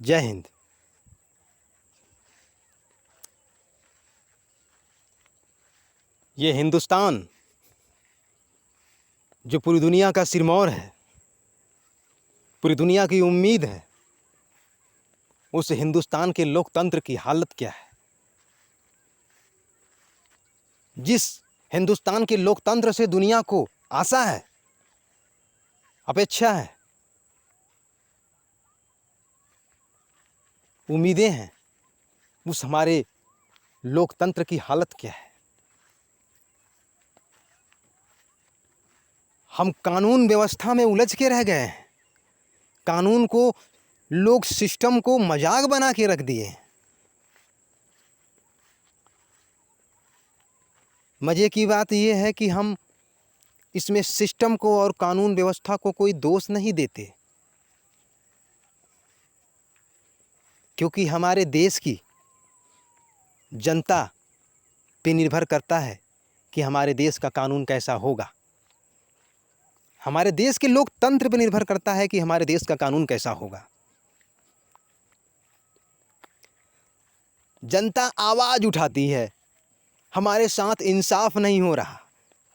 जय हिंद। ये हिंदुस्तान जो पूरी दुनिया का सिरमौर है, पूरी दुनिया की उम्मीद है, उस हिंदुस्तान के लोकतंत्र की हालत क्या है। जिस हिंदुस्तान के लोकतंत्र से दुनिया को आशा है, अपेक्षा है, उम्मीदें हैं, उस हमारे लोकतंत्र की हालत क्या है। हम कानून व्यवस्था में उलझ के रह गए हैं। कानून को, लोग सिस्टम को मजाक बना के रख दिए हैं। मजे की बात यह है कि हम इसमें सिस्टम को और कानून व्यवस्था को कोई दोष नहीं देते, क्योंकि हमारे देश की जनता पे निर्भर करता है कि हमारे देश का कानून कैसा होगा। हमारे देश के लोकतंत्र पर निर्भर करता है कि हमारे देश का कानून कैसा होगा। जनता आवाज उठाती है, हमारे साथ इंसाफ नहीं हो रहा।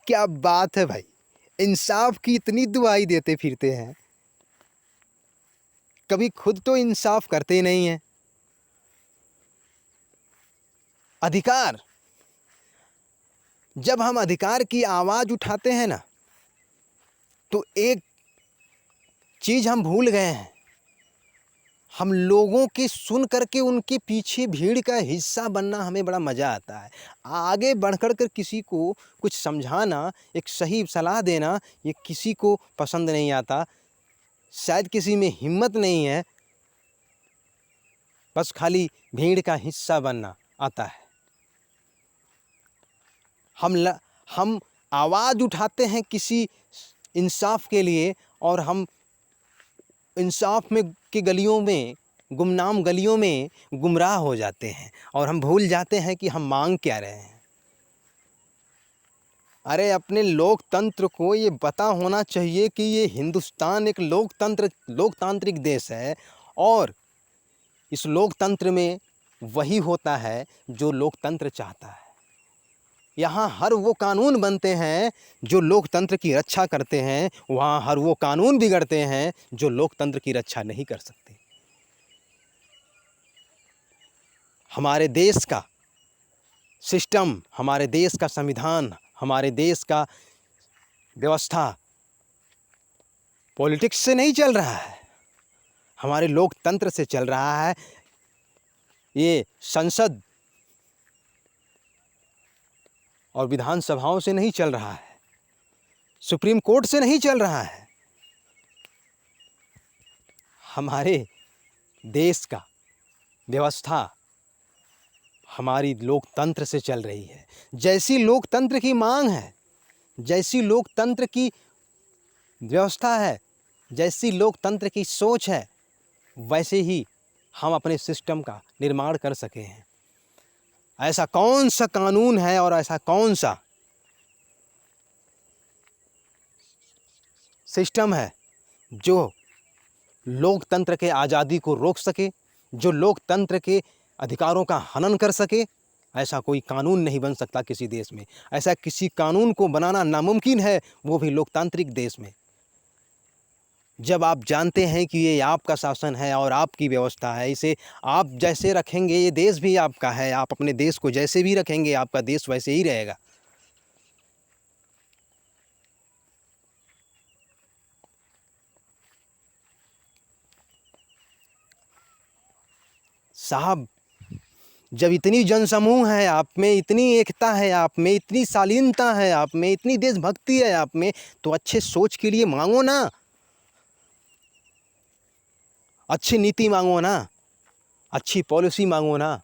क्या बात है भाई, इंसाफ की इतनी दुआई देते फिरते हैं, कभी खुद तो इंसाफ करते नहीं हैं। अधिकार, जब हम अधिकार की आवाज उठाते हैं ना, तो एक चीज हम भूल गए हैं। हम लोगों की सुन करके उनके पीछे भीड़ का हिस्सा बनना हमें बड़ा मज़ा आता है। आगे बढ़कर कर किसी को कुछ समझाना, एक सही सलाह देना, ये किसी को पसंद नहीं आता। शायद किसी में हिम्मत नहीं है, बस खाली भीड़ का हिस्सा बनना आता है। हम आवाज़ उठाते हैं किसी इंसाफ के लिए, और हम इंसाफ में की गलियों में, गुमनाम गलियों में गुमराह हो जाते हैं, और हम भूल जाते हैं कि हम मांग क्या रहे हैं। अरे अपने लोकतंत्र को ये पता होना चाहिए कि ये हिंदुस्तान एक लोकतांत्रिक देश है, और इस लोकतंत्र में वही होता है जो लोकतंत्र चाहता है। यहाँ हर वो कानून बनते हैं जो लोकतंत्र की रक्षा करते हैं, वहाँ हर वो कानून बिगड़ते हैं जो लोकतंत्र की रक्षा नहीं कर सकते। हमारे देश का सिस्टम, हमारे देश का संविधान, हमारे देश का व्यवस्था पॉलिटिक्स से नहीं चल रहा है, हमारे लोकतंत्र से चल रहा है। ये संसद और विधानसभाओं से नहीं चल रहा है, सुप्रीम कोर्ट से नहीं चल रहा है। हमारे देश का व्यवस्था हमारी लोकतंत्र से चल रही है। जैसी लोकतंत्र की मांग है, जैसी लोकतंत्र की व्यवस्था है, जैसी लोकतंत्र की सोच है, वैसे ही हम अपने सिस्टम का निर्माण कर सके हैं। ऐसा कौन सा कानून है और ऐसा कौन सा सिस्टम है जो लोकतंत्र के आज़ादी को रोक सके, जो लोकतंत्र के अधिकारों का हनन कर सके। ऐसा कोई कानून नहीं बन सकता किसी देश में। ऐसा किसी कानून को बनाना नामुमकिन है, वो भी लोकतांत्रिक देश में। जब आप जानते हैं कि ये आपका शासन है और आपकी व्यवस्था है, इसे आप जैसे रखेंगे ये देश भी आपका है, आप अपने देश को जैसे भी रखेंगे आपका देश वैसे ही रहेगा। साहब, जब इतनी जनसमूह है आप में, इतनी एकता है आप में, इतनी शालीनता है आप में, इतनी देशभक्ति है आप में, तो अच्छे सोच के लिए मांगो ना, अच्छी नीति मांगो ना, अच्छी पॉलिसी मांगो ना।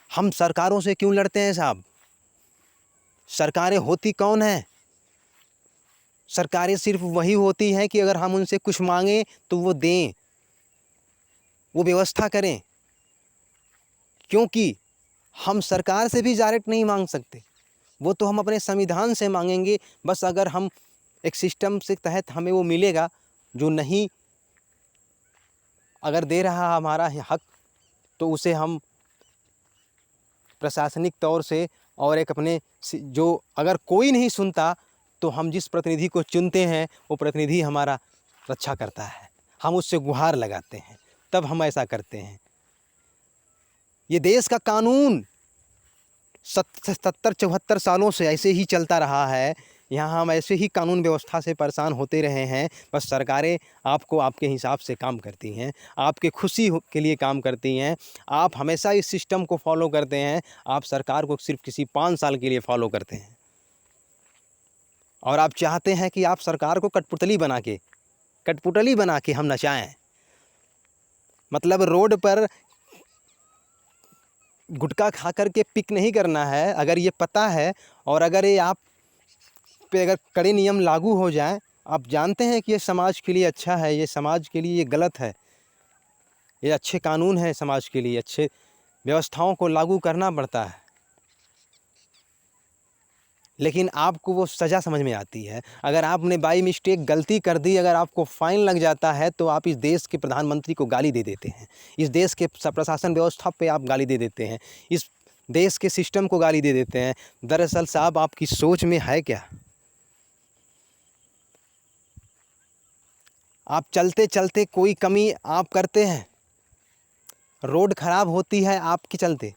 हम सरकारों से क्यों लड़ते हैं साहब? सरकारें होती कौन है? सरकारें सिर्फ वही होती हैं कि अगर हम उनसे कुछ मांगें तो वो दें, वो व्यवस्था करें। क्योंकि हम सरकार से भी डायरेक्ट नहीं मांग सकते, वो तो हम अपने संविधान से मांगेंगे। बस अगर हम एक सिस्टम से तहत हमें वो मिलेगा, जो नहीं अगर दे रहा हमारा हक, तो उसे हम प्रशासनिक तौर से और एक अपने जो अगर कोई नहीं सुनता तो हम जिस प्रतिनिधि को चुनते हैं वो प्रतिनिधि हमारा रक्षा करता है, हम उससे गुहार लगाते हैं, तब हम ऐसा करते हैं। ये देश का कानून 70-74 सालों से ऐसे ही चलता रहा है। यहाँ हम ऐसे ही कानून व्यवस्था से परेशान होते रहे हैं। बस सरकारें आपको आपके हिसाब से काम करती हैं, आपके खुशी के लिए काम करती हैं। आप हमेशा इस सिस्टम को फॉलो करते हैं। आप सरकार को सिर्फ किसी 5 साल के लिए फॉलो करते हैं और आप चाहते हैं कि आप सरकार को कठपुतली बना के हम नचाएं। मतलब रोड पर गुटखा खा कर के पिक नहीं करना है, अगर ये पता है और अगर ये आप पे अगर कड़े नियम लागू हो जाएं, आप जानते हैं कि ये समाज के लिए अच्छा है, ये समाज के लिए ये गलत है, ये अच्छे कानून है, समाज के लिए अच्छे व्यवस्थाओं को लागू करना पड़ता है, लेकिन आपको वो सज़ा समझ में आती है। अगर आपने बाई मिस्टेक गलती कर दी, अगर आपको फ़ाइन लग जाता है तो आप इस देश के प्रधानमंत्री को गाली दे देते हैं, इस देश के प्रशासन व्यवस्था पे आप गाली दे देते हैं, इस देश के सिस्टम को गाली दे देते हैं। दरअसल साहब आपकी सोच में है क्या? आप चलते चलते कोई कमी आप करते हैं, रोड ख़राब होती है आपके चलते,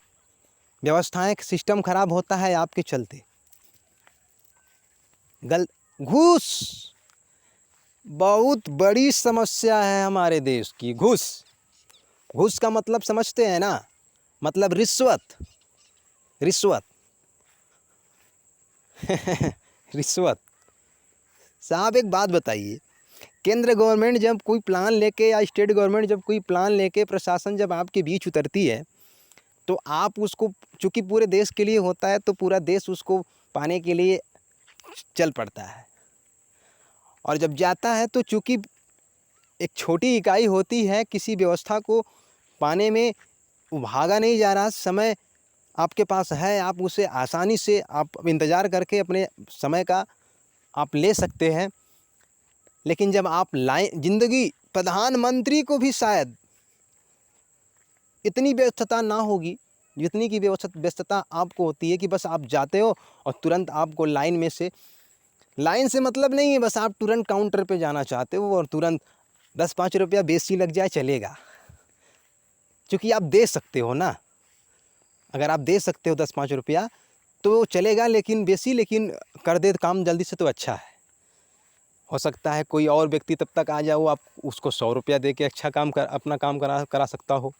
व्यवस्थाएं सिस्टम ख़राब होता है आपके चलते। घूस बहुत बड़ी समस्या है हमारे देश की। घूस का मतलब समझते हैं ना? मतलब रिश्वत रिश्वत। साहब एक बात बताइए, केंद्र गवर्नमेंट जब कोई प्लान लेके या स्टेट गवर्नमेंट जब कोई प्लान लेके प्रशासन जब आपके बीच उतरती है तो आप उसको, चूँकि पूरे देश के लिए होता है तो पूरा देश उसको पाने के लिए चल पड़ता है, और जब जाता है तो चूँकि एक छोटी इकाई होती है, किसी व्यवस्था को पाने में भागा नहीं जा रहा, समय आपके पास है, आप उसे आसानी से आप इंतज़ार करके अपने समय का आप ले सकते हैं। लेकिन जब आप ज़िंदगी, प्रधानमंत्री को भी शायद इतनी व्यस्तता ना होगी जितनी की व्यस्तता आपको होती है कि बस आप जाते हो और तुरंत आपको लाइन से मतलब नहीं है, बस आप तुरंत काउंटर पे जाना चाहते हो और तुरंत 10-5 रुपया बेसी लग जाए चलेगा, क्योंकि आप दे सकते हो ना। अगर आप दे सकते हो 10-5 रुपया तो चलेगा, लेकिन लेकिन कर दे काम जल्दी से तो अच्छा है। हो सकता है कोई और व्यक्ति तब तक आ जाओ, आप उसको 100 रुपया दे के अच्छा काम अपना काम करा सकता हो,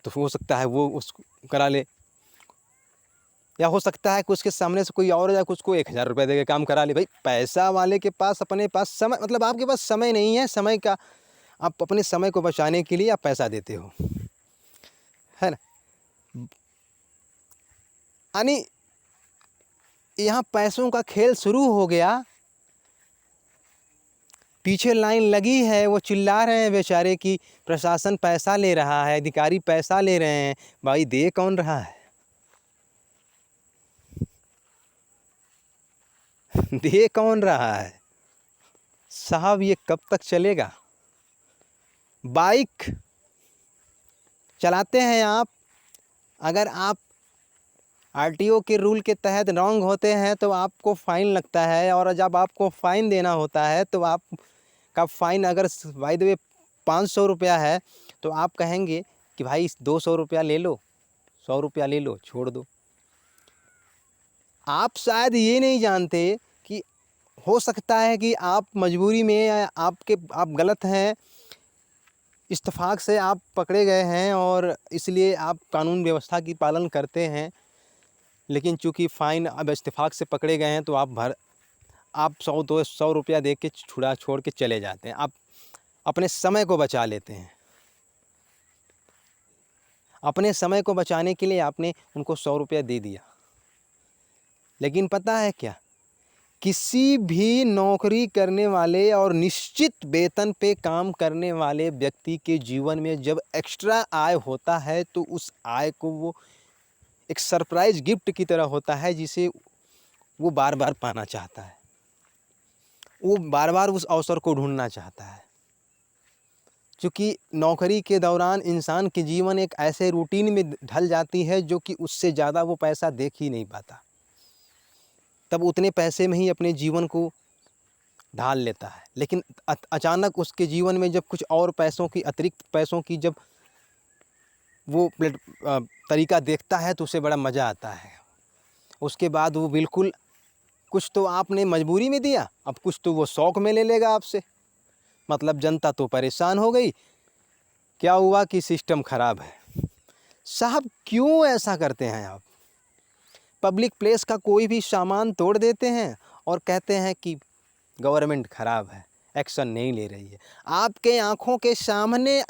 तो हो सकता है वो उसको करा ले, या हो सकता है कि उसके सामने से कोई और जाके उसको 1000 रुपये दे के काम करा ले। भाई पैसा वाले के पास, अपने पास समय, मतलब आपके पास समय नहीं है, समय का आप अपने समय को बचाने के लिए आप पैसा देते हो, है ना? यानी यहाँ पैसों का खेल शुरू हो गया। पीछे लाइन लगी है, वो चिल्ला रहे हैं बेचारे कि प्रशासन पैसा ले रहा है, अधिकारी पैसा ले रहे हैं। भाई दे कौन रहा है? दे कौन रहा है साहब? ये कब तक चलेगा? बाइक चलाते हैं आप, अगर आप आरटीओ के रूल के तहत रॉन्ग होते हैं तो आपको फ़ाइन लगता है, और जब आपको फ़ाइन देना होता है तो आपका फ़ाइन अगर बाय द वे 500 रुपया है तो आप कहेंगे कि भाई 200 रुपया ले लो, 100 रुपया ले लो, छोड़ दो। आप शायद ये नहीं जानते कि हो सकता है कि आप मजबूरी में, या आप गलत हैं, इत्तेफाक से आप पकड़े गए हैं और इसलिए आप कानून व्यवस्था की पालन करते हैं, लेकिन चूँकि फ़ाइन अब इत्तेफाक से पकड़े गए हैं तो आप 100-200 रुपया दे के छोड़ के चले जाते हैं। आप अपने समय को बचा लेते हैं। अपने समय को बचाने के लिए आपने उनको 100 रुपया दे दिया, लेकिन पता है क्या, किसी भी नौकरी करने वाले और निश्चित वेतन पे काम करने वाले व्यक्ति के जीवन में जब एक्स्ट्रा आय होता है तो उस आय को वो एक सरप्राइज़ गिफ्ट की तरह होता है, जिसे वो बार बार पाना चाहता है, वो बार बार उस अवसर को ढूंढना चाहता है। चूँकि नौकरी के दौरान इंसान की जीवन एक ऐसे रूटीन में ढल जाती है जो कि उससे ज़्यादा वो पैसा देख ही नहीं पाता। तब उतने पैसे में ही अपने जीवन को ढाल लेता है। लेकिन अचानक उसके जीवन में जब कुछ और पैसों की, अतिरिक्त पैसों की जब वो तरीका देखता है तो उसे बड़ा मज़ा आता है। उसके बाद वो बिल्कुल, कुछ तो आपने मजबूरी में दिया, अब कुछ तो वो शौक में ले लेगा आपसे। मतलब जनता तो परेशान हो गई। क्या हुआ कि सिस्टम ख़राब है। साहब क्यों ऐसा करते हैं आप? पब्लिक प्लेस का कोई भी सामान तोड़ देते हैं और कहते हैं कि गवर्नमेंट ख़राब है, एक्शन नहीं ले रही है। आपके आँखों के सामने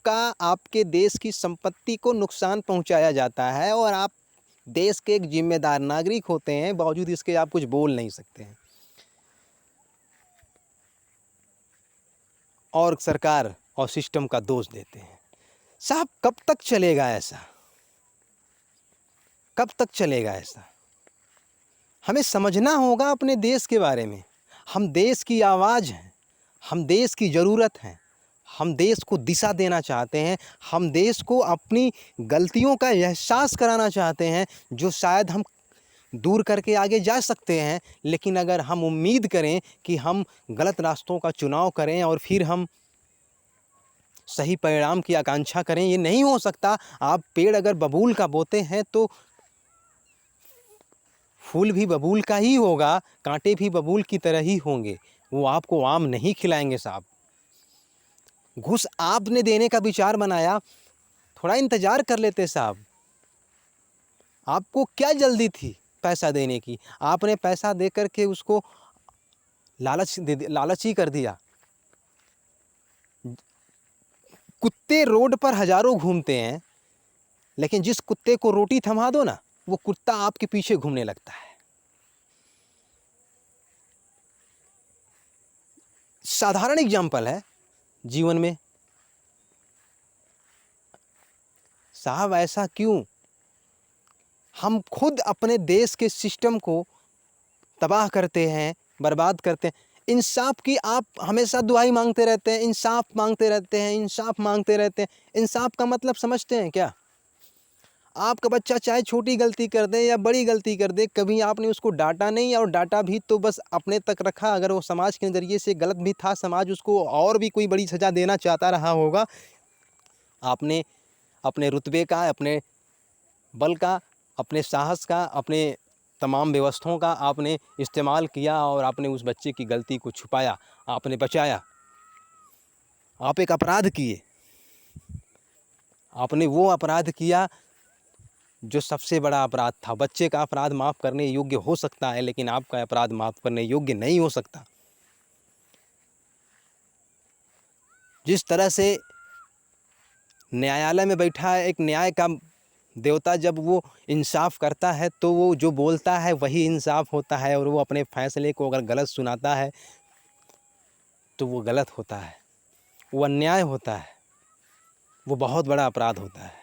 आपके देश की संपत्ति को नुकसान पहुंचाया जाता है और आप देश के एक जिम्मेदार नागरिक होते हैं, बावजूद इसके आप कुछ बोल नहीं सकते हैं। और सरकार और सिस्टम का दोष देते हैं। साहब कब तक चलेगा ऐसा? कब तक चलेगा ऐसा? हमें समझना होगा अपने देश के बारे में। हम देश की आवाज़ हैं, हम देश की ज़रूरत हैं, हम देश को दिशा देना चाहते हैं, हम देश को अपनी गलतियों का एहसास कराना चाहते हैं, जो शायद हम दूर करके आगे जा सकते हैं। लेकिन अगर हम उम्मीद करें कि हम गलत रास्तों का चुनाव करें और फिर हम सही परिणाम की आकांक्षा करें, ये नहीं हो सकता। आप पेड़ अगर बबूल का बोते हैं तो फूल भी बबूल का ही होगा, कांटे भी बबूल की तरह ही होंगे। वो आपको आम नहीं खिलाएंगे साहब। घूस आपने देने का विचार बनाया, थोड़ा इंतज़ार कर लेते साहब। आपको क्या जल्दी थी पैसा देने की? आपने पैसा दे कर के उसको लालची कर दिया। कुत्ते रोड पर हज़ारों घूमते हैं, लेकिन जिस कुत्ते को रोटी थमा दो ना, वो कुत्ता आपके पीछे घूमने लगता है। साधारण एग्जाम्पल है जीवन में। साहब ऐसा क्यों? हम खुद अपने देश के सिस्टम को तबाह करते हैं, बर्बाद करते हैं। इंसाफ की आप हमेशा दुआई मांगते रहते हैं, इंसाफ मांगते रहते हैं, इंसाफ मांगते रहते हैं। इंसाफ का मतलब समझते हैं क्या? आपका बच्चा चाहे छोटी गलती कर दे या बड़ी गलती कर दे, कभी आपने उसको डांटा नहीं, और डांटा भी तो बस अपने तक रखा। अगर वो समाज के नज़रिए से गलत भी था, समाज उसको और भी कोई बड़ी सज़ा देना चाहता रहा होगा। आपने अपने रुतबे का, अपने बल का, अपने साहस का, अपने तमाम व्यवस्थाओं का आपने इस्तेमाल किया और आपने उस बच्चे की गलती को छुपाया, आपने बचाया। आप एक अपराध किए, आपने वो अपराध किया जो सबसे बड़ा अपराध था। बच्चे का अपराध माफ़ करने योग्य हो सकता है, लेकिन आपका अपराध माफ़ करने योग्य नहीं हो सकता। जिस तरह से न्यायालय में बैठा एक न्याय का देवता जब वो इंसाफ करता है तो वो जो बोलता है वही इंसाफ होता है, और वो अपने फैसले को अगर गलत सुनाता है तो वो गलत होता है, वो अन्याय होता है, वो बहुत बड़ा अपराध होता है।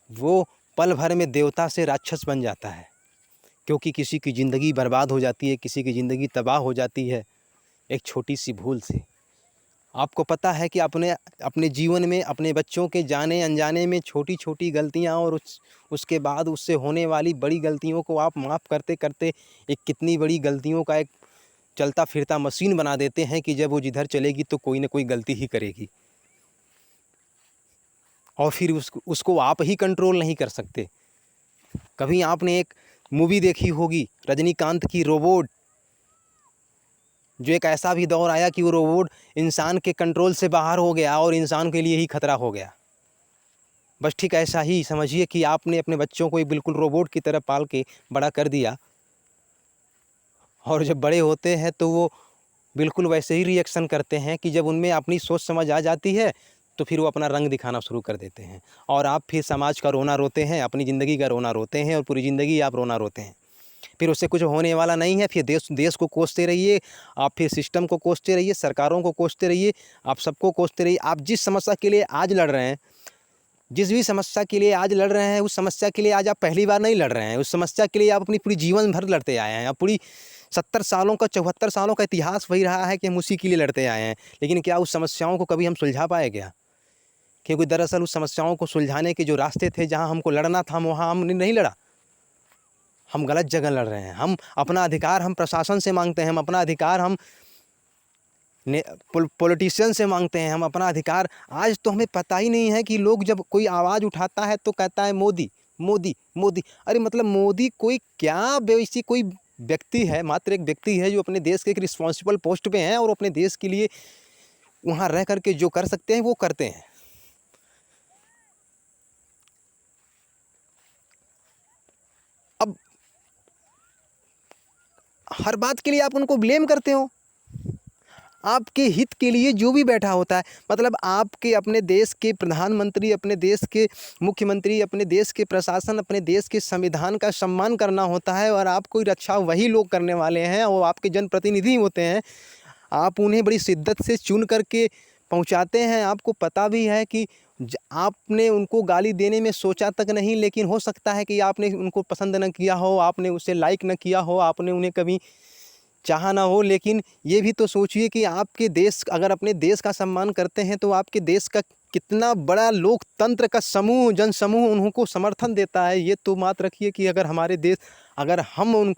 वो पल भर में देवता से राक्षस बन जाता है, क्योंकि किसी की ज़िंदगी बर्बाद हो जाती है, किसी की ज़िंदगी तबाह हो जाती है एक छोटी सी भूल से। आपको पता है कि अपने जीवन में अपने बच्चों के जाने अनजाने में छोटी छोटी गलतियां और उसके बाद उससे होने वाली बड़ी गलतियों को आप माफ़ करते करते एक कितनी बड़ी गलतियों का एक चलता फिरता मशीन बना देते हैं कि जब वो जिधर चलेगी तो कोई ना कोई गलती ही करेगी, और फिर उसको आप ही कंट्रोल नहीं कर सकते। कभी आपने एक मूवी देखी होगी रजनीकांत की, रोबोट, जो एक ऐसा भी दौर आया कि वो रोबोट इंसान के कंट्रोल से बाहर हो गया और इंसान के लिए ही खतरा हो गया। बस ठीक ऐसा ही समझिए कि आपने अपने बच्चों को एक बिल्कुल रोबोट की तरह पाल के बड़ा कर दिया, और जब बड़े होते हैं तो वो बिल्कुल वैसे ही रिएक्शन करते हैं कि जब उनमें अपनी सोच समझ आ जाती है तो फिर वो अपना रंग दिखाना शुरू कर देते हैं, और आप फिर समाज का रोना रोते हैं, अपनी ज़िंदगी का रोना रोते हैं, और पूरी ज़िंदगी आप रोना रोते हैं। फिर उससे कुछ होने वाला नहीं है। फिर देश को कोसते रहिए, आप फिर सिस्टम को कोसते रहिए, सरकारों को कोसते रहिए, आप सबको कोसते रहिए। आप जिस समस्या के लिए आज लड़ रहे हैं, जिस भी समस्या के लिए आज लड़ रहे हैं, उस समस्या के लिए आज आप पहली बार नहीं लड़ रहे हैं। उस समस्या के लिए आप अपनी पूरी जीवन भर लड़ते आए हैं। आप पूरी 70 सालों का 74 सालों का इतिहास वही रहा है कि हम उसी के लिए लड़ते आए हैं। लेकिन क्या उस समस्याओं को कभी हम सुलझा पाए क्या? क्योंकि दरअसल उस समस्याओं को सुलझाने के जो रास्ते थे, जहाँ हमको लड़ना था, हम वहाँ हमने नहीं लड़ा। हम गलत जगह लड़ रहे हैं। हम अपना अधिकार हम प्रशासन से मांगते हैं, हम अपना अधिकार हम पॉलिटिशियन से मांगते हैं, हम अपना अधिकार। आज तो हमें पता ही नहीं है कि लोग जब कोई आवाज़ उठाता है तो कहता है मोदी मोदी मोदी। अरे मतलब मोदी कोई क्या, वैसी कोई व्यक्ति है, मात्र एक व्यक्ति है जो अपने देश के एक रिस्पॉन्सिबल पोस्ट पे हैं और अपने देश के लिए वहाँ रह करके जो कर सकते हैं वो करते हैं। अब हर बात के लिए आप उनको ब्लेम करते हो। आपके हित के लिए जो भी बैठा होता है, मतलब आपके अपने देश के प्रधानमंत्री, अपने देश के मुख्यमंत्री, अपने देश के प्रशासन, अपने देश के संविधान का सम्मान करना होता है और आपको रक्षा वही लोग करने वाले हैं और आपके जनप्रतिनिधि होते हैं। आप उन्हें बड़ी शिद्दत से चुन करके पहुंचाते हैं। आपको पता भी है कि आपने उनको गाली देने में सोचा तक नहीं, लेकिन हो सकता है कि आपने उनको पसंद न किया हो, आपने उसे लाइक न किया हो, आपने उन्हें कभी चाहा ना हो। लेकिन ये भी तो सोचिए कि आपके देश, अगर अपने देश का सम्मान करते हैं तो आपके देश का कितना बड़ा लोकतंत्र का समूह, जनसमूह उनको समर्थन देता है। ये तो बात रखिए कि अगर हमारे देश, अगर हम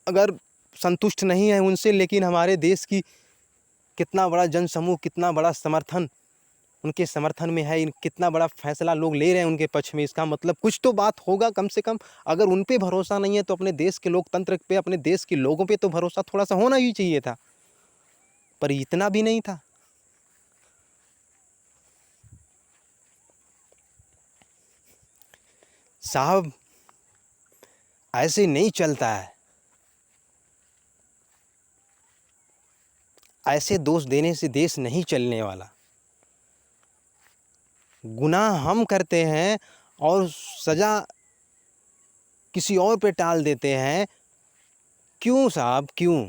अगर संतुष्ट नहीं है उनसे, लेकिन हमारे देश की कितना बड़ा जनसमूह, कितना बड़ा समर्थन उनके समर्थन में है, कितना बड़ा फैसला लोग ले रहे हैं उनके पक्ष में, इसका मतलब कुछ तो बात होगा कम से कम। अगर उन पे भरोसा नहीं है तो अपने देश के लोकतंत्र पे, अपने देश के लोगों पे तो भरोसा थोड़ा सा होना ही चाहिए था, पर इतना भी नहीं था। साहब ऐसे नहीं चलता है। ऐसे दोष देने से देश नहीं चलने वाला। गुनाह हम करते हैं और सज़ा किसी और पे टाल देते हैं। क्यों साहब, क्यों?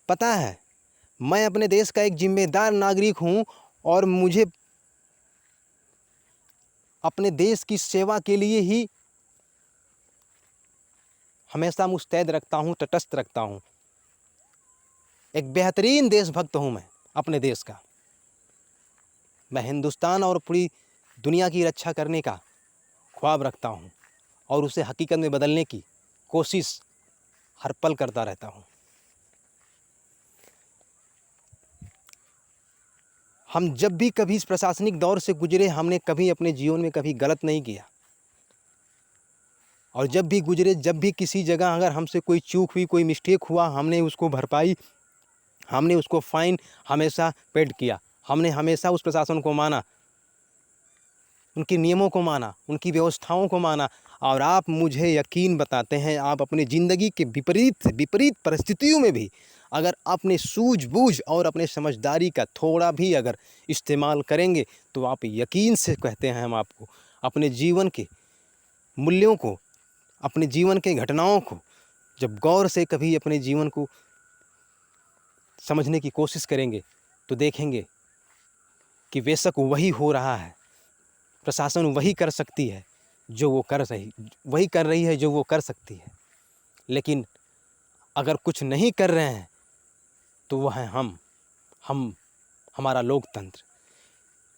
पता है, मैं अपने देश का एक जिम्मेदार नागरिक हूं और मुझे अपने देश की सेवा के लिए ही हमेशा मुस्तैद रखता हूं, तटस्थ रखता हूं। एक बेहतरीन देशभक्त हूं मैं अपने देश का। मैं हिंदुस्तान और पूरी दुनिया की रक्षा करने का ख्वाब रखता हूं और उसे हकीकत में बदलने की कोशिश हर पल करता रहता हूं। हम जब भी कभी इस प्रशासनिक दौर से गुजरे, हमने कभी अपने जीवन में कभी गलत नहीं किया। और जब भी गुजरे, जब भी किसी जगह अगर हमसे कोई चूक हुई, कोई मिस्टेक हुआ, हमने उसको भरपाई, हमने उसको फाइन हमेशा पेड किया। हमने हमेशा उस प्रशासन को माना, उनके नियमों को माना, उनकी व्यवस्थाओं को माना। और आप मुझे यकीन बताते हैं, आप अपनी ज़िंदगी के विपरीत विपरीत परिस्थितियों में भी अगर अपने सूझबूझ और अपने समझदारी का थोड़ा भी अगर इस्तेमाल करेंगे तो आप यकीन से कहते हैं, हम आपको अपने जीवन के मूल्यों को, अपने जीवन के घटनाओं को जब गौर से कभी अपने जीवन को समझने की कोशिश करेंगे तो देखेंगे कि बेशक वही हो रहा है, प्रशासन वही कर सकती है जो वो कर रही, वही कर रही है जो वो कर सकती है। लेकिन अगर कुछ नहीं कर रहे हैं तो वह है हम हमारा लोकतंत्र।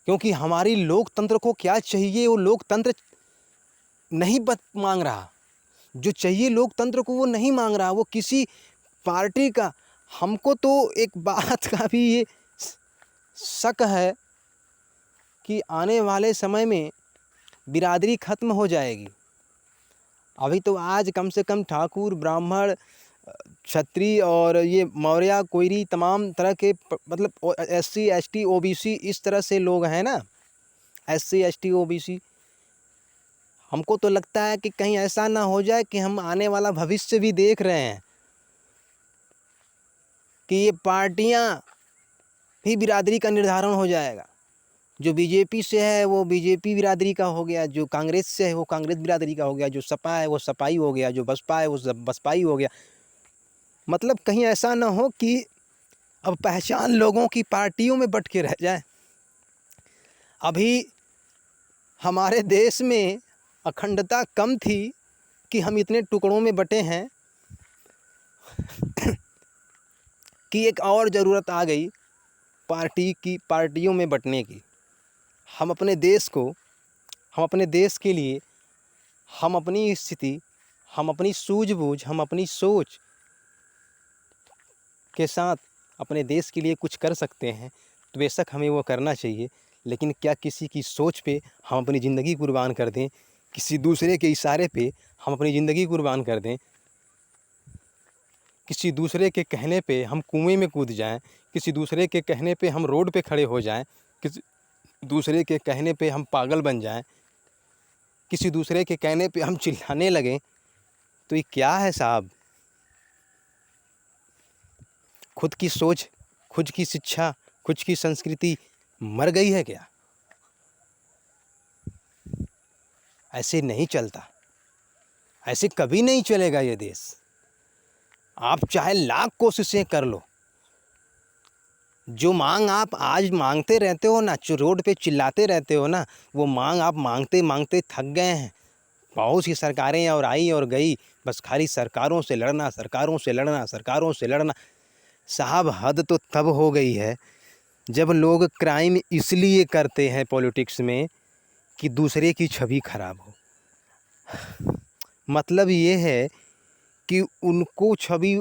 क्योंकि हमारी लोकतंत्र को क्या चाहिए, वो लोकतंत्र नहीं मांग रहा। जो चाहिए लोकतंत्र को वो नहीं मांग रहा, वो किसी पार्टी का। हमको तो एक बात का भी ये शक है कि आने वाले समय में बिरादरी ख़त्म हो जाएगी। अभी तो आज कम से कम ठाकुर, ब्राह्मण, क्षत्रिय और ये मौर्य, कोयरी, तमाम तरह के मतलब SC ST OBC इस तरह से लोग हैं ना, SC ST OBC। हमको तो लगता है कि कहीं ऐसा ना हो जाए कि हम आने वाला भविष्य भी देख रहे हैं कि ये पार्टियां भी बिरादरी का निर्धारण हो जाएगा। जो बीजेपी से है वो बीजेपी बिरादरी का हो गया, जो कांग्रेस से है वो कांग्रेस बिरादरी का हो गया, जो सपा है वो सपाई हो गया, जो बसपा है वो बसपाई हो गया। मतलब कहीं ऐसा ना हो कि अब पहचान लोगों की पार्टियों में बट के रह जाए। अभी हमारे देश में अखंडता कम थी कि हम इतने टुकड़ों में बटे हैं कि एक और ज़रूरत आ गई पार्टियों में बँटने की। हम अपने देश के लिए, हम अपनी स्थिति, हम अपनी सूझबूझ, हम अपनी सोच के साथ अपने देश के लिए कुछ कर सकते हैं तो बेशक हमें वो करना चाहिए। लेकिन क्या किसी की सोच पे हम अपनी ज़िंदगी कुर्बान कर दें, किसी दूसरे के इशारे पे हम अपनी ज़िंदगी कुर्बान कर दें, किसी दूसरे के कहने पे हम कुएं में कूद जाएं, किसी दूसरे के कहने पे हम रोड पे खड़े हो जाएं, किसी दूसरे के कहने पे हम पागल बन जाएं, किसी दूसरे के कहने पे हम चिल्लाने लगें, तो ये क्या है साहब? खुद की सोच, खुद की शिक्षा, खुद की संस्कृति मर गई है क्या? ऐसे नहीं चलता, ऐसे कभी नहीं चलेगा ये देश। आप चाहे लाख कोशिशें कर लो, जो मांग आप आज मांगते रहते हो ना, जो रोड पे चिल्लाते रहते हो ना, वो मांग आप मांगते मांगते थक गए हैं। बहुत सी सरकारें और आई और गई, बस खाली सरकारों से लड़ना, सरकारों से लड़ना, सरकारों से लड़ना। साहब हद तो तब हो गई है जब लोग क्राइम इसलिए करते हैं पॉलिटिक्स में कि दूसरे की छवि खराब हो। मतलब ये है कि उनको छवि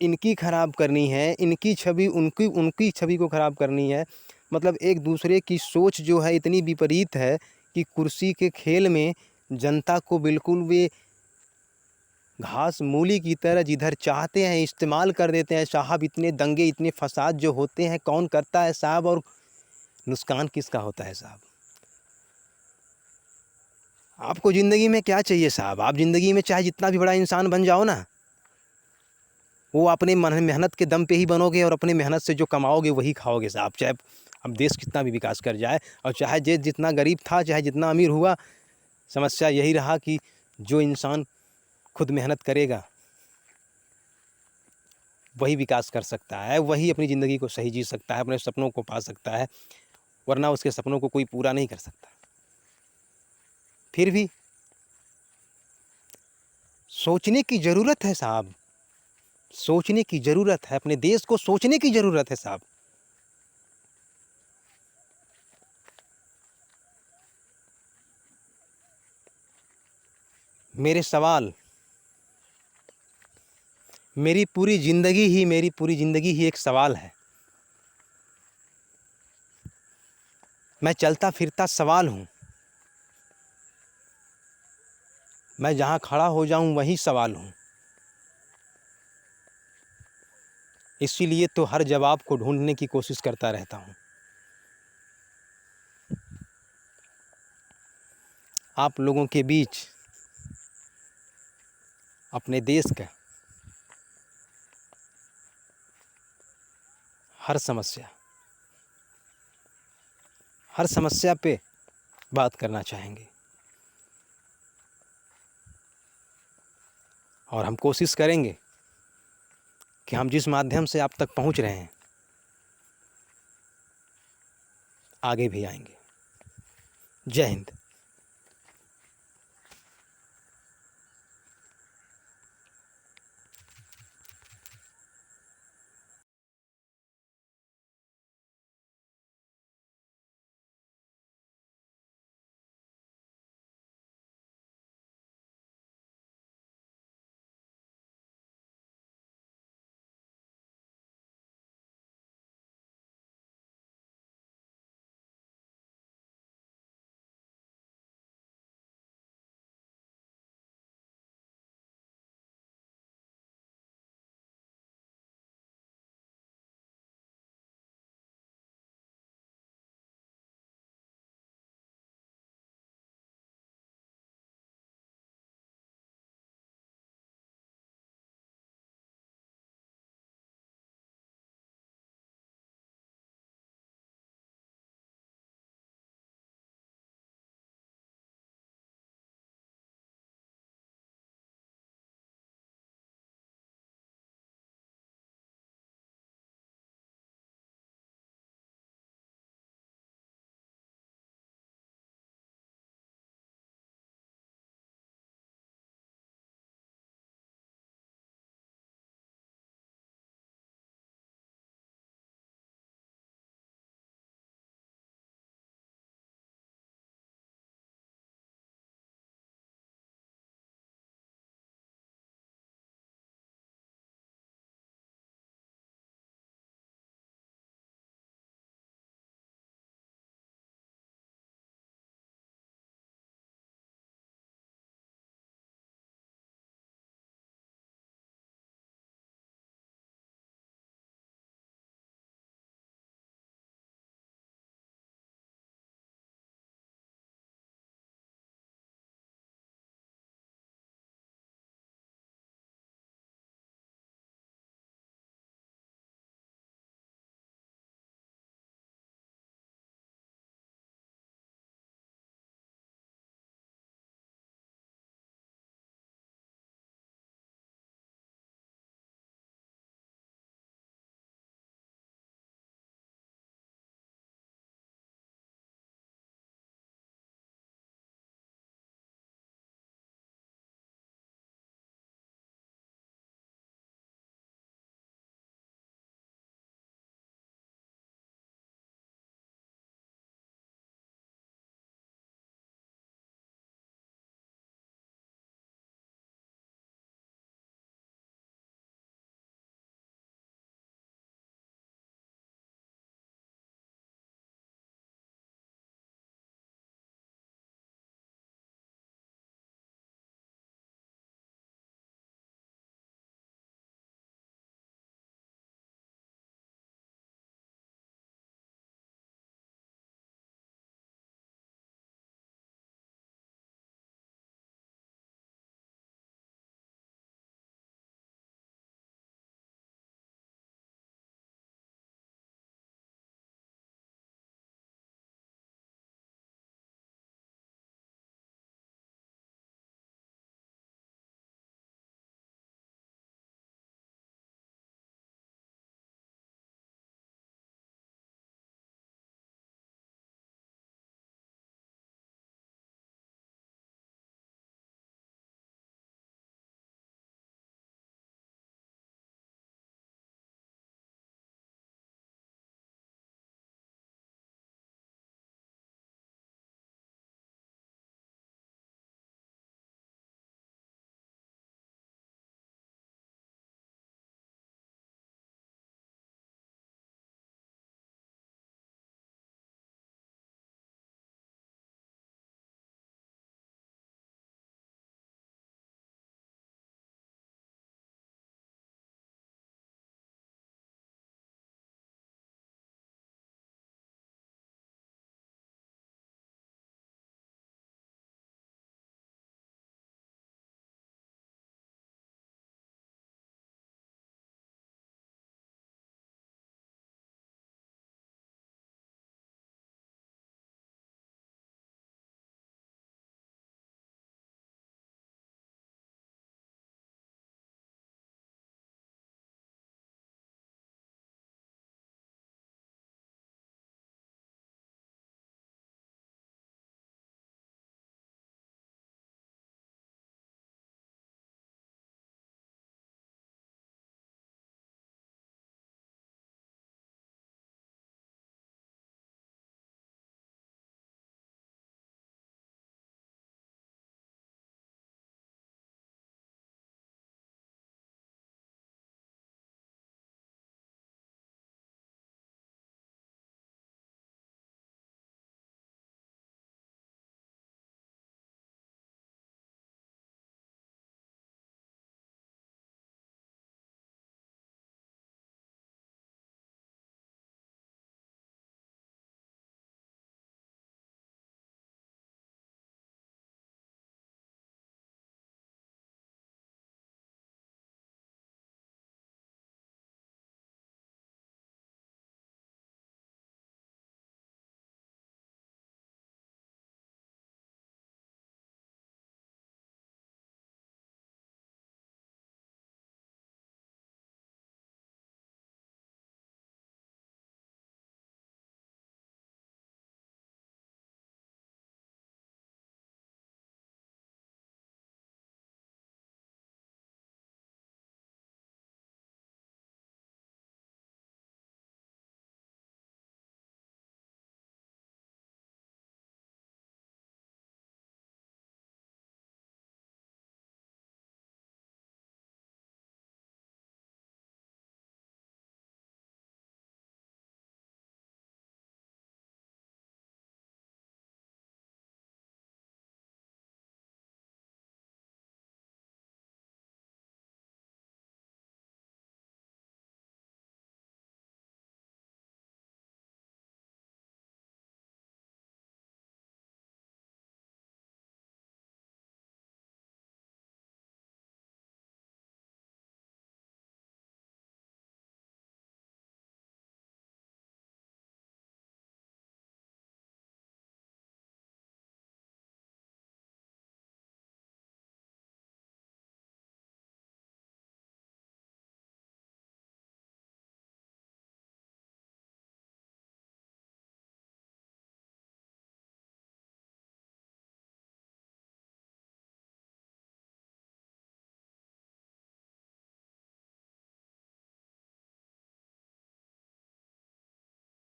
इनकी खराब करनी है, इनकी छवि उनकी छवि को खराब करनी है। मतलब एक दूसरे की सोच जो है इतनी विपरीत है कि कुर्सी के खेल में जनता को बिल्कुल वे घास मूली की तरह जिधर चाहते हैं इस्तेमाल कर देते हैं। साहब इतने दंगे, इतने फसाद जो होते हैं कौन करता है साहब, और नुकसान किसका होता है साहब? आपको ज़िंदगी में क्या चाहिए साहब? आप ज़िंदगी में चाहे जितना भी बड़ा इंसान बन जाओ ना, वो अपने मेहनत के दम पे ही बनोगे और अपने मेहनत से जो कमाओगे वही खाओगे साहब। चाहे अब देश कितना भी विकास कर जाए और चाहे जे जितना गरीब था, चाहे जितना अमीर हुआ, समस्या यही रहा कि जो इंसान खुद मेहनत करेगा वही विकास कर सकता है, वही अपनी ज़िंदगी को सही जी सकता है, अपने सपनों को पा सकता है, वरना उसके सपनों को कोई पूरा नहीं कर सकता। फिर भी सोचने की ज़रूरत है साहब, सोचने की ज़रूरत है, अपने देश को सोचने की ज़रूरत है साहब। मेरे सवाल, मेरी पूरी ज़िंदगी ही एक सवाल है। मैं चलता फिरता सवाल हूँ। मैं जहाँ खड़ा हो जाऊँ वहीं सवाल हूँ। इसीलिए तो हर जवाब को ढूंढने की कोशिश करता रहता हूँ। आप लोगों के बीच अपने देश का हर समस्या पे बात करना चाहेंगे और हम कोशिश करेंगे कि हम जिस माध्यम से आप तक पहुंच रहे हैं आगे भी आएंगे। जय हिंद।